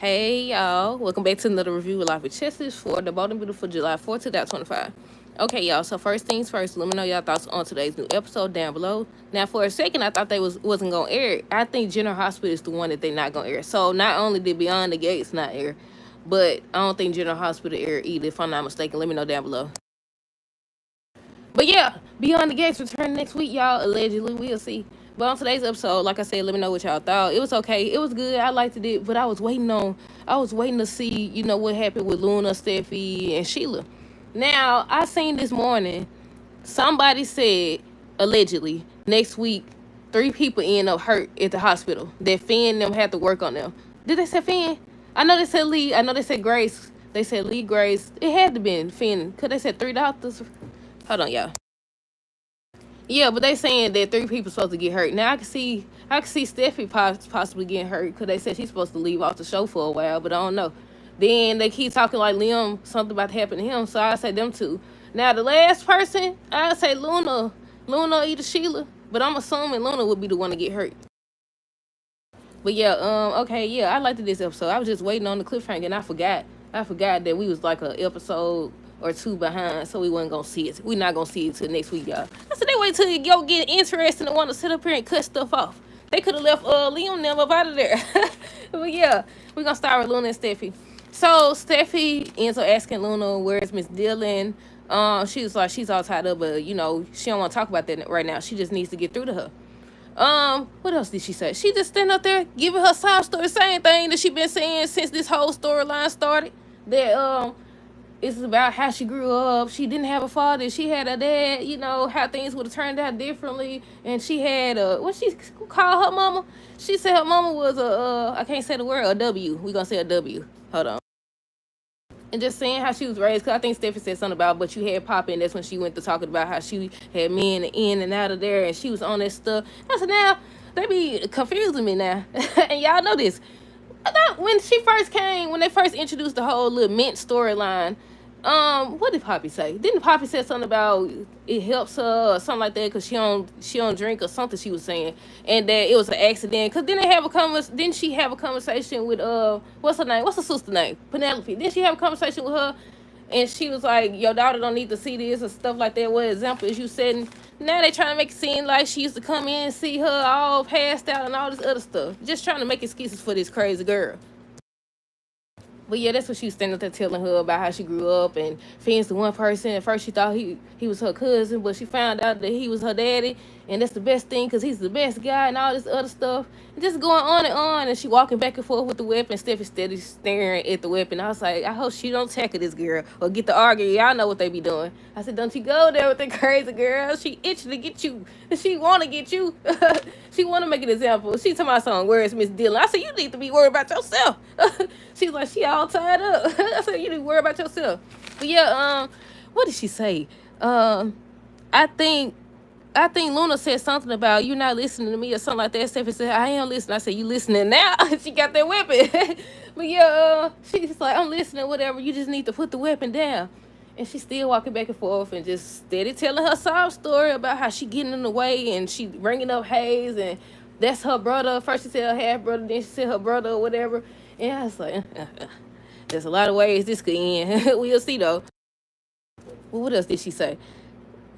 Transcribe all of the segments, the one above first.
Hey y'all, welcome back to another review of Life with Chesses for the Bold and Beautiful July 4th, 2025. Okay, y'all, so first things first, let me know y'all thoughts on today's new episode down below. Now, for a second, I thought they wasn't going to air it. I think General Hospital is the one that they not going to air. So not only did Beyond the Gates not air, but I don't think General Hospital air either, if I'm not mistaken. Let me know down below. But yeah, Beyond the Gates return next week, y'all. Allegedly, we'll see. But on today's episode, like I said, let me know what y'all thought. It was okay. It was good. I liked it, but I was waiting to see, what happened with Luna, Steffi, and Sheila. Now, I seen this morning, somebody said, allegedly, next week, 3 people end up hurt at the hospital. That Finn and them had to work on them. Did they say Finn? I know they said Lee. I know they said Grace. They said Lee, Grace. It had to been Finn, because they said 3 doctors. Hold on, y'all. Yeah, but they saying that 3 people supposed to get hurt. Now I can see Steffi possibly getting hurt because they said she's supposed to leave off the show for a while, but I don't know. Then they keep talking like Liam, something about to happen to him, so I say them 2. Now the last person, I say Luna either Sheila, but I'm assuming Luna would be the one to get hurt. But yeah, okay, yeah, I liked this episode. I was just waiting on the cliffhanger, and I forgot. I forgot that we was like an episode or 2 behind, so we wasn't gonna see it. We not gonna see it till next week, y'all. I said they wait till you go get interested and want to sit up here and cut stuff off. They could have left Liam and them up out of there. But yeah, we're gonna start with Luna and Steffi. So Steffi ends up asking Luna, where's Miss Dillon? She was like, she's all tied up, but she don't want to talk about that right now. She just needs to get through to her. What else did she say? She just stand up there giving her side story, same thing that she been saying since this whole storyline started. That it's about how she grew up. She didn't have a father. She had a dad. How things would have turned out differently. And she had what she called her mama. She said her mama was I can't say the word, a W. We gonna say a W. Hold on. And just saying how she was raised, because I think Steffi said something about, but you had Papa, and that's when she went to talking about how she had men in and out of there, and she was on that stuff. I said, now, they be confusing me now. And y'all know this. When they first introduced the whole little Mint storyline, what did Poppy say? Didn't Poppy say something about it helps her or something like that because she don't drink or something she was saying, and that it was an accident? Because didn't she have a conversation with what's her name? What's her sister name? Penelope. Didn't she have a conversation with her? And she was like, your daughter don't need to see this or stuff like that. What example is you setting? Now they trying to make it seem like she used to come in and see her all passed out and all this other stuff. Just trying to make excuses for this crazy girl. But yeah, that's what she was standing there telling her about how she grew up, and Finn's the one person. At first she thought he was her cousin, but she found out that he was her daddy, and that's the best thing because he's the best guy and all this other stuff. And just going on, and she walking back and forth with the weapon. Steffi steady staring at the weapon. I was like, I hope she don't tackle this girl or get to argue. Y'all know what they be doing. I said, don't you go there with the crazy girl. She itching to get you. She want to get you. She want to make an example. She told my son, where is Miss Dillon? I said, you need to be worried about yourself. She's like, she all tied up. I said, you need to worry about yourself. But yeah, what did she say? I think Luna said something about you not listening to me or something like that. Stephanie said, I am listening. I said, you listening now? She got that weapon. But yeah, she's like, I'm listening, whatever. You just need to put the weapon down. And she's still walking back and forth and just steady telling her sob story about how she getting in the way and she bringing up Hayes and that's her brother. First she said her half brother, then she said her brother or whatever. And I was like, there's a lot of ways this could end. We'll see though. Well, what else did she say?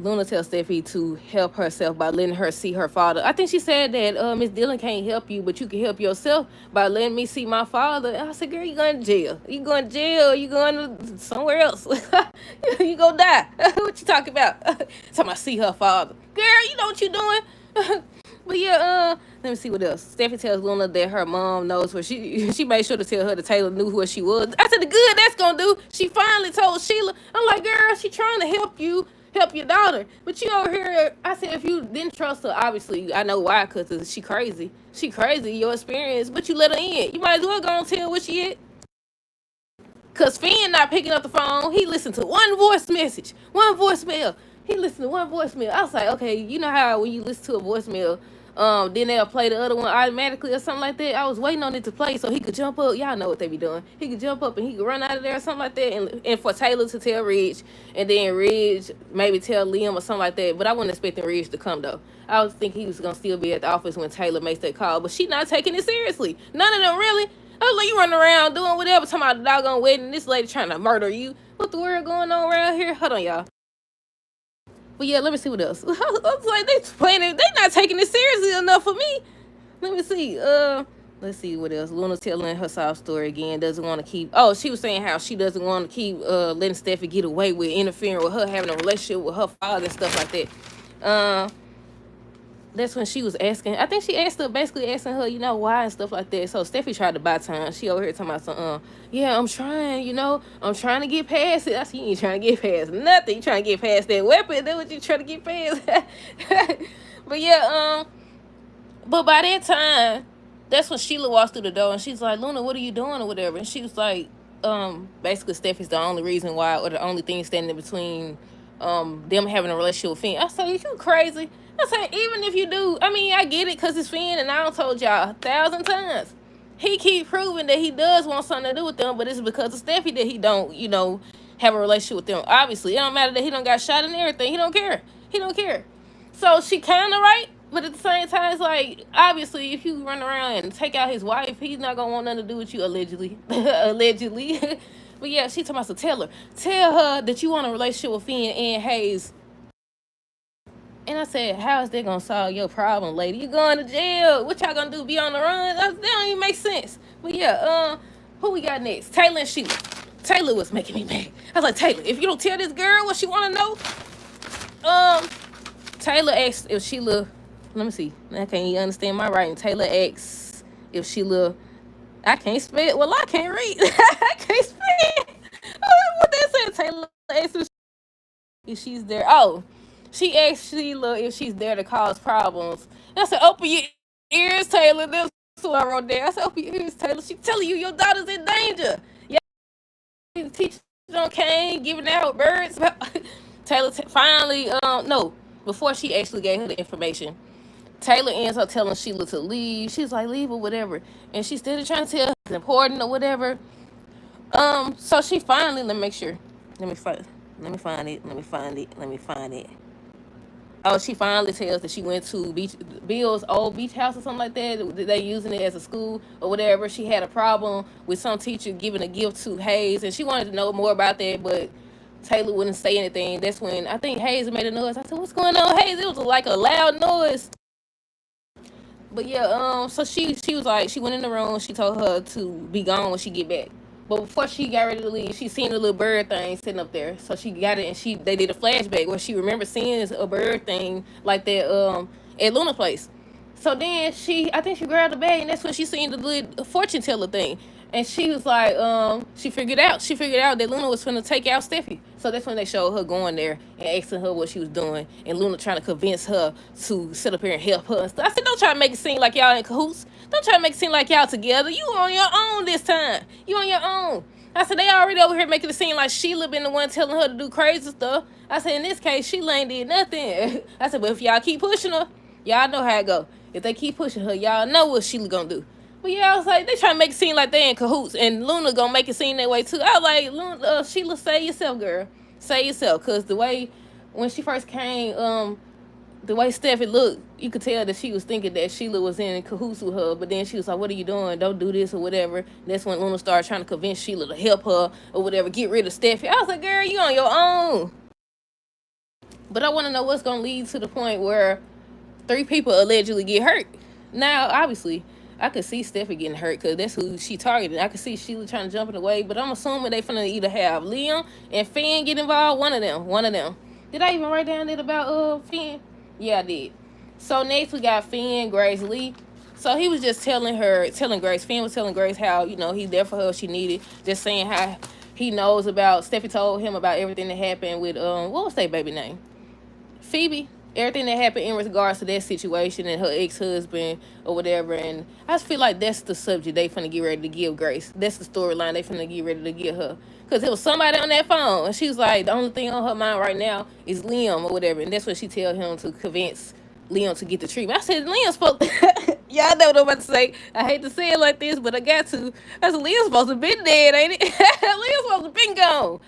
Luna tells Steffi to help herself by letting her see her father. I think she said that Miss Dillon can't help you, but you can help yourself by letting me see my father. And I said, girl, you going to jail. You going to jail. You going to somewhere else. You gonna die. What you talking about? Talking about see her father. Girl, you know what you doing. But yeah, let me see what else. Steffi tells Luna that her mom knows where she made sure to tell her that Taylor knew who she was. I said, the good that's gonna do. She finally told Sheila. I'm like, girl, she trying to help you. Help your daughter, but you over here. I said, if you didn't trust her, obviously I know why, because she crazy. She crazy, your experience, but you let her in. You might as well go and tell where she at. Because Finn not picking up the phone. He listened to one voice message, one voicemail. He listened to one voicemail. I was like, okay, you know how when you listen to a voicemail, then they'll play the other one automatically or something like that. I was waiting on it to play so he could jump up. Y'all know what they be doing. He could jump up and he could run out of there or something like that. And for Taylor to tell Ridge, and then Ridge maybe tell Liam or something like that. But I wasn't expecting Ridge to come though. I was thinking he was gonna still be at the office when Taylor makes that call. But she not taking it seriously. None of them really. I was like, you running around doing whatever, talking about the doggone wedding. This lady trying to murder you. What the world going on around here? Hold on, y'all. But yeah, let me see what else. I was like, they playing it. They not taking it seriously enough for me. Let me see. Let's see what else. Luna's telling her sob story again. Doesn't want to keep. Oh, she was saying how she doesn't want to keep letting Steffi get away with interfering with her having a relationship with her father and stuff like that. That's when she was asking. I think she asked her, basically asking her, why and stuff like that. So Steffi tried to buy time. She over here talking about some, yeah, I'm trying, I'm trying to get past it. I see you ain't trying to get past nothing. You trying to get past that weapon. That's what you trying to get past. But yeah, but by that time, that's when Sheila walks through the door and she's like, Luna, what are you doing or whatever? And she was like, basically Steffi's the only reason why, or the only thing standing between them having a relationship with Finn. I said, you crazy. I said, even if you do, I mean, I get it because it's Finn, and I done told y'all 1,000 times. He keep proving that he does want something to do with them, but it's because of Steffi that he don't, have a relationship with them. Obviously, it don't matter that he don't got shot and everything. He don't care. He don't care. So she kind of right, but at the same time, it's like, obviously, if you run around and take out his wife, he's not going to want nothing to do with you, allegedly. Allegedly. But yeah, she talking about, so tell her that you want a relationship with Finn and Hayes. And I said, how is that going to solve your problem, lady? You going to jail. What y'all going to do, be on the run? That don't even make sense. But yeah, who we got next? Taylor and Sheila. Taylor was making me mad. I was like, Taylor, if you don't tell this girl what she want to know, Taylor asked if Sheila, let me see, I can't even understand my writing. Taylor asks if Sheila, I can't spell, well, I can't read. I can't spell. What they said, Taylor asked if she's there. Oh, she asked Sheila if she's there to cause problems. And I said, open your ears, Taylor. That's what I wrote there. I said, open your ears, Taylor. She telling you your daughter's in danger. Yeah, the teacher on cane, giving out birds. Taylor finally, no, before she actually gave her the information, Taylor ends up telling Sheila to leave. She's like, leave or whatever. And she's still trying to tell her it's important or whatever. So she finally, let me make sure. Let me find it. Oh, she finally tells that she went to Bill's old beach house or something like that. They using it as a school or whatever. She had a problem with some teacher giving a gift to Hayes, and she wanted to know more about that, but Taylor wouldn't say anything. That's when I think Hayes made a noise. I said, "What's going on, Hayes?" It was like a loud noise. But yeah, so she was like, she went in the room. She told her to be gone when she get back. But before she got ready to leave, she seen a little bird thing sitting up there. So she got it, and they did a flashback where she remembered seeing a bird thing like that at Luna's place. So then I think she grabbed the bag, and that's when she seen the little fortune teller thing. And she was like, she figured out that Luna was finna take out Steffi. So that's when they showed her going there and asking her what she was doing, and Luna trying to convince her to sit up here and help her and stuff. I said, don't try to make it seem like y'all in cahoots. Don't try to make it seem like y'all together. You on your own this time. You on your own. I said, they already over here making it seem like Sheila been the one telling her to do crazy stuff. I said, in this case, Sheila ain't did nothing. I said, but if y'all keep pushing her, y'all know how it go. If they keep pushing her, y'all know what Sheila gonna do. But yeah, I was like, they trying to make it seem like they in cahoots, and Luna gonna make it seem that way too. I was like, Luna, Sheila, say yourself, girl. Say yourself, cause the way when she first came, the way Steffi looked, you could tell that she was thinking that Sheila was in cahoots with her. But then she was like, what are you doing? Don't do this or whatever. That's when Luna started trying to convince Sheila to help her or whatever, get rid of Steffi. I was like, girl, you on your own. But I want to know what's gonna lead to the point where 3 people allegedly get hurt. Now, obviously, I could see Steffi getting hurt because that's who she targeted. I could see Sheila trying to jump in the way, but I'm assuming they finna either have Liam and Finn get involved. One of them. Did I even write down that about Finn? Yeah, I did. So next we got Finn, Grace Lee. So he was just telling Grace, Finn was telling Grace how, he's there for her if she needed. Just saying how he knows about, Steffi told him about everything that happened with, what was that baby name? Phoebe. Everything that happened in regards to that situation and her ex-husband or whatever. And I just feel like that's the subject they finna get ready to give Grace. That's the storyline they finna get ready to give her. Because it was somebody on that phone, and she was like, the only thing on her mind right now is Liam or whatever. And that's what she tell him to convince Liam to get the treatment. I said, Liam's supposed to... Y'all know what I'm about to say. I hate to say it like this, but I got to. I said, Liam's supposed to been dead, ain't it? Liam's supposed to been gone.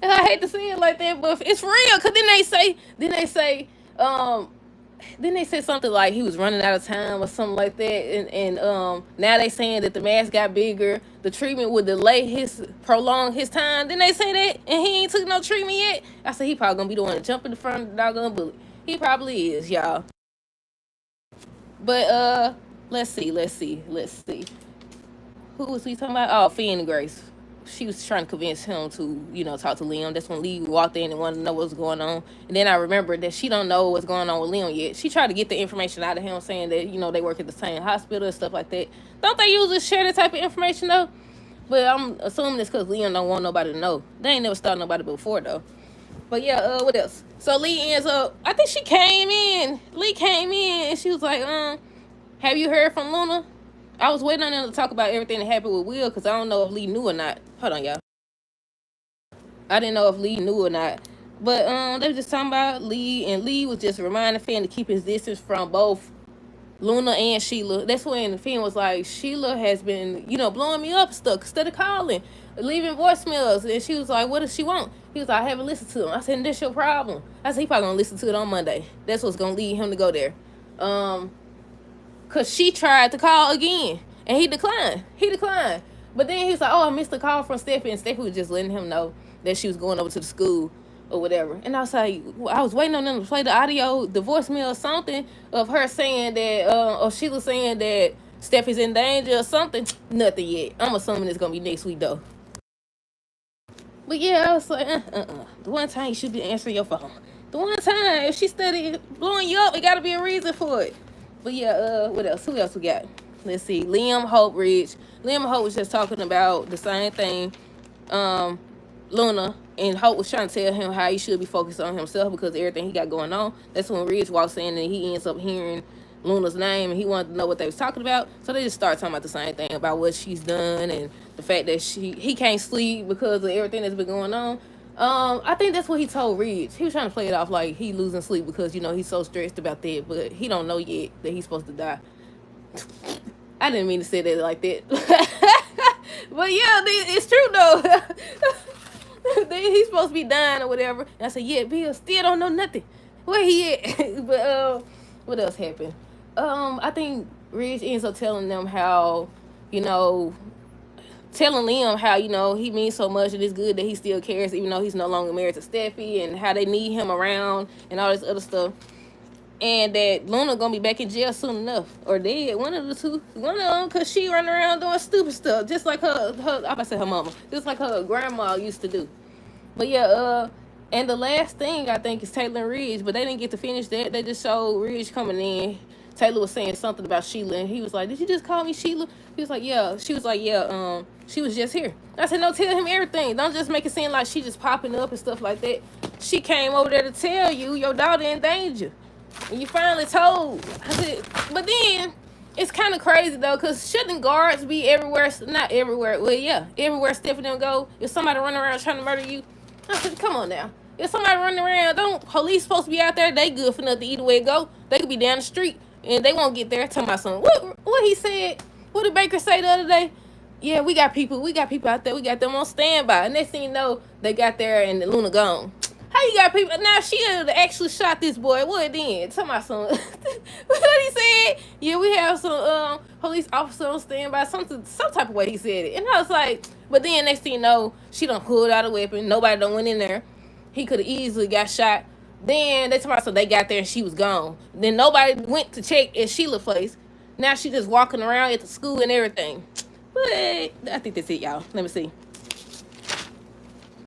And I hate to say it like that, but it's real. Cause then they say, then they said something like he was running out of time or something like that, and now they saying that the mask got bigger, the treatment would prolong his time. Then they say that, and he ain't took no treatment yet. I said he probably gonna be the one to jump in the front of the doggone bullet. He probably is, y'all. But let's see. Who was we talking about? Oh, Finn and Grace. She was trying to convince him to, talk to Liam. That's when Lee walked in and wanted to know what's going on. And then I remembered that she don't know what's going on with Liam yet. She tried to get the information out of him, saying that, they work at the same hospital and stuff like that. Don't they usually share that type of information, though? But I'm assuming it's because Liam don't want nobody to know. They ain't never started nobody before, though. But yeah, what else? So Lee ends up, I think she came in. Lee came in and she was like, have you heard from Luna? I was waiting on them to talk about everything that happened with Will because I don't know if Lee knew or not. Hold on, y'all. I didn't know if Lee knew or not. But they were just talking about Lee, and Lee was just reminding Finn to keep his distance from both Luna and Sheila. That's when Finn was like, Sheila has been, blowing me up stuck instead of calling, leaving voicemails. And she was like, what does she want? He was like, I haven't listened to him. I said, that's your problem. I said, he probably gonna listen to it on Monday. That's what's gonna lead him to go there. Because she tried to call again, and he declined. But then he's like, oh, I missed a call from Steffi, and Steffi was just letting him know that she was going over to the school or whatever. And I was like, I was waiting on them to play the audio, the voicemail or something of her saying that, or Sheila saying that Steffi's in danger or something. Nothing yet. I'm assuming it's going to be next week, though. But yeah, I was like, the one time you should be answering your phone. The one time, if she studied blowing you up, it got to be a reason for it. But yeah, what else? Who else we got? Let's see. Liam, Hope, Ridge. Liam and Hope was just talking about the same thing. Luna and Hope was trying to tell him how he should be focused on himself because of everything he got going on. That's when Ridge walks in and he ends up hearing Luna's name and he wanted to know what they was talking about. So they just start talking about the same thing about what she's done and the fact that he can't sleep because of everything that's been going on. I think that's what he told Ridge. He was trying to play it off like he losing sleep because, he's so stressed about that, but he don't know yet that he's supposed to die. I didn't mean to say that like that. But yeah, it's true though. He's supposed to be dying or whatever. And I said, yeah, Bill still don't know nothing. Where he at? But what else happened? I think Ridge ends up telling them how, telling Liam how, he means so much and it's good that he still cares even though he's no longer married to Steffi and how they need him around and all this other stuff. And that Luna gonna be back in jail soon enough. Or dead. One of the two. One of them, because she running around doing stupid stuff. Just like her I'm about to say her mama. Just like her grandma used to do. But yeah, and the last thing I think is Taylor and Ridge. But they didn't get to finish that. They just showed Ridge coming in. Taylor was saying something about Sheila. And he was like, did you just call me Sheila? He was like, yeah. She was like, yeah, she was just here. I said, no, tell him everything. Don't just make it seem like she just popping up and stuff like that. She came over there to tell you your daughter in danger. And you finally told. I said, but then it's kind of crazy though, because shouldn't guards be everywhere? Not everywhere. Well, yeah, everywhere Stephanie don't go. If somebody running around trying to murder you, I said, come on now. If somebody running around, don't police supposed to be out there? They good for nothing either way it go. They could be down the street and they won't get there. Talking about something. What he said? What did Baker say the other day? Yeah, we got people out there. We got them on standby. And next thing you know, they got there and the Luna gone. How you got people? Now she actually shot this boy. What then? Tell my son. What he said? Yeah, we have some police officer on standby. Some type of way he said it. And I was like, but then next thing you know, she done pulled out a weapon. Nobody done went in there. He could have easily got shot. Then they told my son they got there and she was gone. Then nobody went to check at Sheila's place. Now she just walking around at the school and everything. But I think that's it, y'all. Let me see.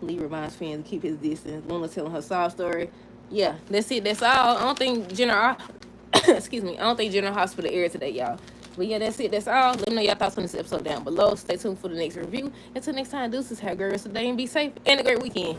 Lee reminds fans to keep his distance. Luna telling her sob story. Yeah, that's it. That's all. I don't think General excuse me. I don't think General Hospital aired today, y'all. But yeah, that's it. That's all. Let me know y'all thoughts on this episode down below. Stay tuned for the next review. Until next time, deuces. Have a great rest of the day and be safe. And a great weekend.